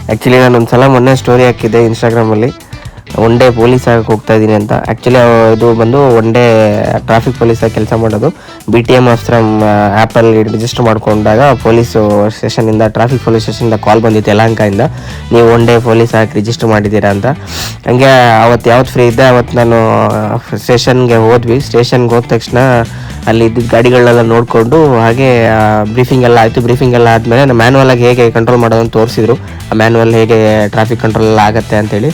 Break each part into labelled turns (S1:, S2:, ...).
S1: Actually ನಾನು ಒಂದು ಸಲ ಮೊನ್ನೆ ಸ್ಟೋರಿ ಹಾಕಿದ್ದೆ ಇನ್ಸ್ಟಾಗ್ರಾಮಲ್ಲಿ, ಒನ್ ಡೇ ಪೊಲೀಸ್ ಆಗಕ್ಕೆ ಹೋಗ್ತಾ ಇದ್ದೀನಿ ಅಂತ. ಆ್ಯಕ್ಚುಲಿ ಇದು ಬಂದು ಒನ್ ಡೇ ಟ್ರಾಫಿಕ್ ಪೊಲೀಸಾಗಿ ಕೆಲಸ ಮಾಡೋದು. BTM ಆಫ್ಸ್ಟ್ರಮ್ ಆ್ಯಪಲ್ಲಿ ರಿಜಿಸ್ಟರ್ ಮಾಡ್ಕೊಂಡಾಗ ಪೊಲೀಸು ಸ್ಟೇಷನಿಂದ, ಟ್ರಾಫಿಕ್ ಪೊಲೀಸ್ ಸ್ಟೇಷನಿಂದ ಕಾಲ್ ಬಂದಿತ್ತು ಯಲಹಂಕದಿಂದ, ನೀವು ಒನ್ ಡೇ ಪೊಲೀಸ್ ಆಗಿ ರಿಜಿಸ್ಟರ್ ಮಾಡಿದ್ದೀರಾ ಅಂತ. ಹಂಗೆ ಅವತ್ತು ಯಾವತ್ತು ಫ್ರೀ ಇದ್ದೆ ಅವತ್ತು ನಾನು ಸ್ಟೇಷನ್ಗೆ ಹೋದ್ವಿ. ಸ್ಟೇಷನ್ಗೆ ಹೋದ ತಕ್ಷಣ ಅಲ್ಲಿ ಇದ್ದಿದ್ದ ಗಾಡಿಗಳನ್ನೆಲ್ಲ ನೋಡಿಕೊಂಡು ಹಾಗೆ ಬ್ರೀಫಿಂಗ್ ಎಲ್ಲ ಆಯಿತು. ಬ್ರೀಫಿಂಗ್ ಎಲ್ಲ ಆದಮೇಲೆ ಮ್ಯಾನ್ಯಲಾಗಿ ಹೇಗೆ ಕಂಟ್ರೋಲ್ ಮಾಡೋದಂತ ತೋರಿಸಿದ್ರು, ಆ ಮ್ಯಾನ್ಯಲ್ ಹೇಗೆ ಟ್ರಾಫಿಕ್ ಕಂಟ್ರೋಲ್ ಎಲ್ಲ ಆಗುತ್ತೆ ಅಂತೇಳಿ.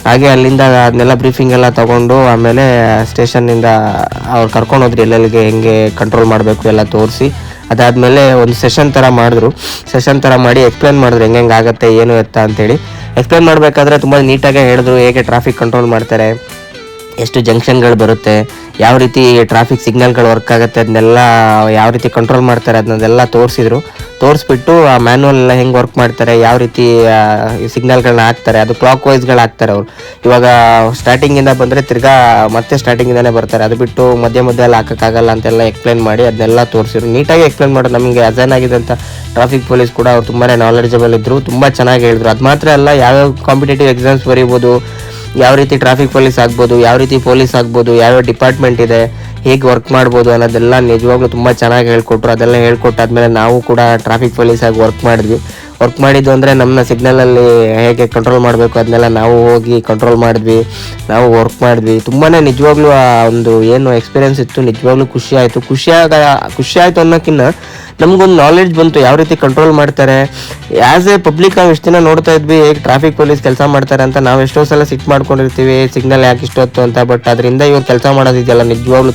S1: ಹಾಗೆ ಅಲ್ಲಿಂದ ಅದನ್ನೆಲ್ಲ ಬ್ರೀಫಿಂಗ್ ಎಲ್ಲ ತೊಗೊಂಡು ಆಮೇಲೆ ಸ್ಟೇಷನ್ನಿಂದ ಅವ್ರು ಕರ್ಕೊಂಡು ಹೋದ್ರಿ ಎಲ್ಲೆಲ್ಲಿಗೆ ಹೆಂಗೆ ಕಂಟ್ರೋಲ್ ಮಾಡಬೇಕು ಎಲ್ಲ ತೋರಿಸಿ. ಅದಾದಮೇಲೆ ಒಂದು ಸೆಷನ್ ಥರ ಮಾಡಿದ್ರು. ಸೆಷನ್ ಥರ ಮಾಡಿ ಎಕ್ಸ್ಪ್ಲೇನ್ ಮಾಡಿದ್ರು ಹೆಂಗೆ ಆಗುತ್ತೆ ಏನು ಎತ್ತ ಅಂತೇಳಿ. ಎಕ್ಸ್ಪ್ಲೇನ್ ಮಾಡಬೇಕಾದ್ರೆ ತುಂಬ ನೀಟಾಗೆ ಹೇಳಿದ್ರು ಹೇಗೆ ಟ್ರಾಫಿಕ್ ಕಂಟ್ರೋಲ್ ಮಾಡ್ತಾರೆ, ಎಷ್ಟು ಜಂಕ್ಷನ್ಗಳು ಬರುತ್ತೆ, ಯಾವ ರೀತಿ ಟ್ರಾಫಿಕ್ ಸಿಗ್ನಲ್ಗಳು ವರ್ಕ್ ಆಗುತ್ತೆ, ಅದನ್ನೆಲ್ಲ ಯಾವ ರೀತಿ ಕಂಟ್ರೋಲ್ ಮಾಡ್ತಾರೆ ಅದನ್ನೆಲ್ಲ ತೋರಿಸಿದ್ರು. ತೋರಿಸ್ಬಿಟ್ಟು ಆ ಮ್ಯಾನ್ಯಲ್ ಎಲ್ಲ ಹೆಂಗೆ ವರ್ಕ್ ಮಾಡ್ತಾರೆ, ಯಾವ ರೀತಿ ಸಿಗ್ನಲ್ಗಳನ್ನ ಹಾಕ್ತಾರೆ, ಅದು ಕ್ಲಾಕ್ ವೈಸ್ಗಳು ಹಾಕ್ತಾರೆ ಅವರು. ಇವಾಗ ಸ್ಟಾರ್ಟಿಂಗಿಂದ ಬಂದರೆ ತಿರ್ಗಾ ಮತ್ತೆ ಸ್ಟಾರ್ಟಿಂಗಿಂದನೇ ಬರ್ತಾರೆ, ಅದು ಬಿಟ್ಟು ಮಧ್ಯೆ ಎಲ್ಲ ಹಾಕೋಕ್ಕಾಗಲ್ಲ ಅಂತೆಲ್ಲ ಎಕ್ಸ್ಪ್ಲೇನ್ ಮಾಡಿ ಅದನ್ನೆಲ್ಲ ತೋರಿಸಿದ್ರು. ನೀಟಾಗಿ ಎಕ್ಸ್ಪ್ಲೇನ್ ಮಾಡೋದು. ನಮಗೆ ಅಸೈನ್ ಆಗಿದ್ದಂಥ ಟ್ರಾಫಿಕ್ ಪೊಲೀಸ್ ಕೂಡ ಅವ್ರು ತುಂಬಾ ನಾಲೆಜಬಲ್ ಇದ್ದರು, ತುಂಬ ಚೆನ್ನಾಗಿ ಹೇಳಿದ್ರು. ಅದು ಮಾತ್ರ ಅಲ್ಲ, ಯಾವ್ಯಾವ ಕಾಂಪಿಟೇಟಿವ್ ಎಕ್ಸಾಮ್ಸ್ ಬರೀಬೋದು, ಯಾವ ರೀತಿ ಟ್ರಾಫಿಕ್ ಪೊಲೀಸ್ ಆಗ್ಬೋದು, ಯಾವ ರೀತಿ ಪೊಲೀಸ್ ಆಗ್ಬೋದು, ಯಾವ್ಯಾವ ಡಿಪಾರ್ಟ್ಮೆಂಟ್ ಇದೆ, ಹೇಗೆ ವರ್ಕ್ ಮಾಡ್ಬೋದು ಅನ್ನೋದೆಲ್ಲ ನಿಜವಾಗ್ಲೂ ತುಂಬ ಚೆನ್ನಾಗಿ ಹೇಳ್ಕೊಟ್ರು. ಅದೆಲ್ಲ ಹೇಳ್ಕೊಟ್ಟಾದ್ಮೇಲೆ ನಾವು ಕೂಡ ಟ್ರಾಫಿಕ್ ಪೊಲೀಸಾಗಿ ವರ್ಕ್ ಮಾಡಿದ್ವಿ. ವರ್ಕ್ ಮಾಡಿದ್ದು ಅಂದರೆ ನಮ್ಮನ್ನ ಸಿಗ್ನಲಲ್ಲಿ ಹೇಗೆ ಕಂಟ್ರೋಲ್ ಮಾಡಬೇಕು ಅದನ್ನೆಲ್ಲ ನಾವು ಹೋಗಿ ಕಂಟ್ರೋಲ್ ಮಾಡಿದ್ವಿ, ನಾವು ವರ್ಕ್ ಮಾಡಿದ್ವಿ. ತುಂಬಾ ನಿಜವಾಗ್ಲೂ ಆ ಒಂದು ಏನು ಎಕ್ಸ್ಪೀರಿಯೆನ್ಸ್ ಇತ್ತು, ನಿಜವಾಗ್ಲೂ ಖುಷಿ ಆಯಿತು ಅನ್ನೋಕ್ಕಿಂತ ನಮಗೊಂದು ನಾಲೆಡ್ಜ್ ಬಂತು ಯಾವ ರೀತಿ ಕಂಟ್ರೋಲ್ ಮಾಡ್ತಾರೆ. ಆ್ಯಸ್ ಎ ಪಬ್ಲಿಕ್ ನಾವು ಎಷ್ಟು ದಿನ ನೋಡ್ತಾ ಇದ್ವಿ ಹೇಗೆ ಟ್ರಾಫಿಕ್ ಪೊಲೀಸ್ ಕೆಲಸ ಮಾಡ್ತಾರೆ ಅಂತ. ನಾವು ಎಷ್ಟೋ ಸಲ ಸಿಟ್ಟು ಮಾಡ್ಕೊಂಡಿರ್ತೀವಿ ಸಿಗ್ನಲ್ ಯಾಕೆ ಇಷ್ಟೊತ್ತು ಅಂತ. ಬಟ್ ಅದರಿಂದ ಇವ್ರು ಕೆಲಸ ಮಾಡೋದಿದೆಯಲ್ಲ ನಿಜವಾಗ್ಲೂ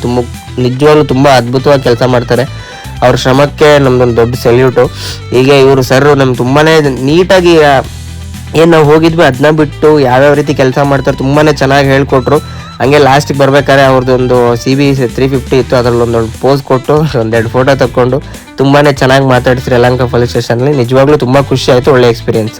S1: ತುಂಬ ಅದ್ಭುತವಾಗಿ ಕೆಲಸ ಮಾಡ್ತಾರೆ. ಅವ್ರ ಶ್ರಮಕ್ಕೆ ನಮ್ದೊಂದು ದೊಡ್ಡ ಸೆಲ್ಯೂಟು. ಹೀಗೆ ಇವರು ಸರ್ ನಮ್ಗೆ ತುಂಬಾ ನೀಟಾಗಿ ಏನು ನಾವು ಹೋಗಿದ್ವಿ ಅದನ್ನ ಬಿಟ್ಟು ಯಾವ್ಯಾವ ರೀತಿ ಕೆಲಸ ಮಾಡ್ತಾರೆ ತುಂಬಾ ಚೆನ್ನಾಗಿ ಹೇಳ್ಕೊಟ್ರು. ಹಂಗೆ ಲಾಸ್ಟಿಗೆ ಬರ್ಬೇಕಾದ್ರೆ ಅವ್ರದ್ದೊಂದು CB 350 ಇತ್ತು, ಅದರಲ್ಲಿ ಒಂದೊಂದು ಪೋಸ್ ಕೊಟ್ಟು ಒಂದೆರಡು ಫೋಟೋ ತಗೊಂಡು ತುಂಬಾ ಚೆನ್ನಾಗಿ ಮಾತಾಡಿಸ್ರಿ ಯಲಹಂಕ ಪೊಲೀಸ್ ಸ್ಟೇಷನಲ್ಲಿ. ನಿಜವಾಗ್ಲೂ ತುಂಬ ಖುಷಿ ಆಯಿತು, ಒಳ್ಳೆ ಎಕ್ಸ್ಪೀರಿಯೆನ್ಸ್.